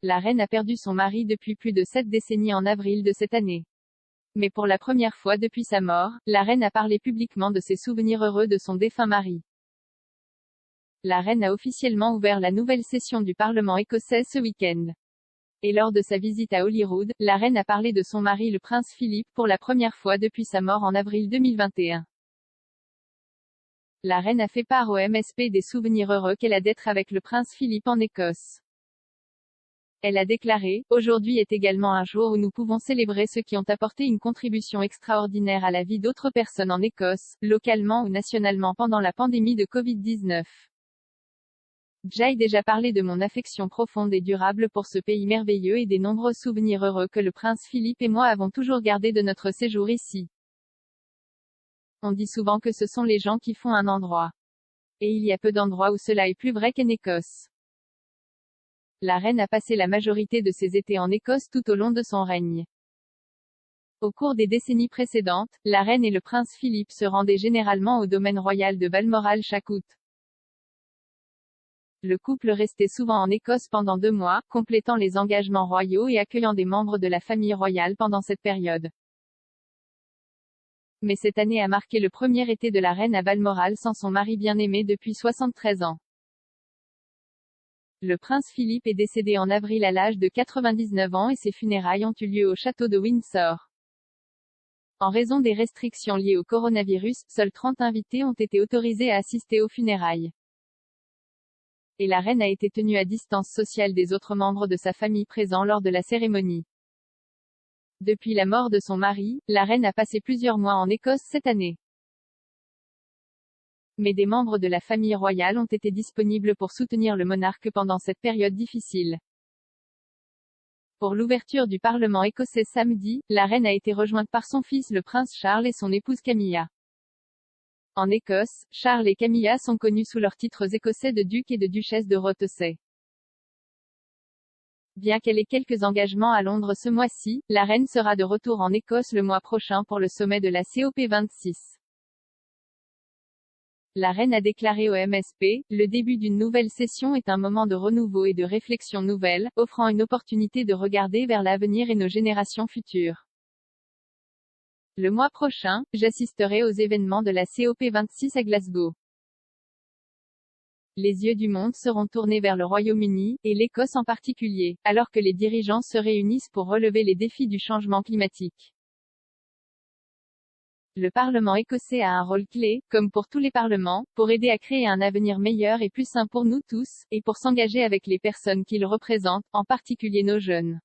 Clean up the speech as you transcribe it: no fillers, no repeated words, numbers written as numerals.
la reine a perdu son mari depuis plus de 7 décennies en avril de cette année. Mais pour la première fois depuis sa mort, la reine a parlé publiquement de ses souvenirs heureux de son défunt mari. La reine a officiellement ouvert la nouvelle session du Parlement écossais ce week-end. Et lors de sa visite à Holyrood, la reine a parlé de son mari le prince Philippe pour la première fois depuis sa mort en avril 2021. La reine a fait part au MSP des souvenirs heureux qu'elle a d'être avec le prince Philippe en Écosse. Elle a déclaré, « Aujourd'hui est également un jour où nous pouvons célébrer ceux qui ont apporté une contribution extraordinaire à la vie d'autres personnes en Écosse, localement ou nationalement pendant la pandémie de Covid-19. J'ai déjà parlé de mon affection profonde et durable pour ce pays merveilleux et des nombreux souvenirs heureux que le prince Philippe et moi avons toujours gardés de notre séjour ici. On dit souvent que ce sont les gens qui font un endroit. Et il y a peu d'endroits où cela est plus vrai qu'en Écosse. La reine a passé la majorité de ses étés en Écosse tout au long de son règne. Au cours des décennies précédentes, la reine et le prince Philippe se rendaient généralement au domaine royal de Balmoral chaque août. Le couple restait souvent en Écosse pendant 2 mois, complétant les engagements royaux et accueillant des membres de la famille royale pendant cette période. Mais cette année a marqué le premier été de la reine à Balmoral sans son mari bien-aimé depuis 73 ans. Le prince Philippe est décédé en avril à l'âge de 99 ans et ses funérailles ont eu lieu au château de Windsor. En raison des restrictions liées au coronavirus, seuls 30 invités ont été autorisés à assister aux funérailles. Et la reine a été tenue à distance sociale des autres membres de sa famille présents lors de la cérémonie. Depuis la mort de son mari, la reine a passé plusieurs mois en Écosse cette année. Mais des membres de la famille royale ont été disponibles pour soutenir le monarque pendant cette période difficile. Pour l'ouverture du Parlement écossais samedi, la reine a été rejointe par son fils le prince Charles et son épouse Camilla. En Écosse, Charles et Camilla sont connus sous leurs titres écossais de duc et de duchesse de Rothesay. Bien qu'elle ait quelques engagements à Londres ce mois-ci, la reine sera de retour en Écosse le mois prochain pour le sommet de la COP26. La reine a déclaré au MSP, « Le début d'une nouvelle session est un moment de renouveau et de réflexion nouvelle, offrant une opportunité de regarder vers l'avenir et nos générations futures. Le mois prochain, j'assisterai aux événements de la COP26 à Glasgow. Les yeux du monde seront tournés vers le Royaume-Uni, et l'Écosse en particulier, alors que les dirigeants se réunissent pour relever les défis du changement climatique. Le Parlement écossais a un rôle clé, comme pour tous les parlements, pour aider à créer un avenir meilleur et plus sain pour nous tous, et pour s'engager avec les personnes qu'il représente, en particulier nos jeunes.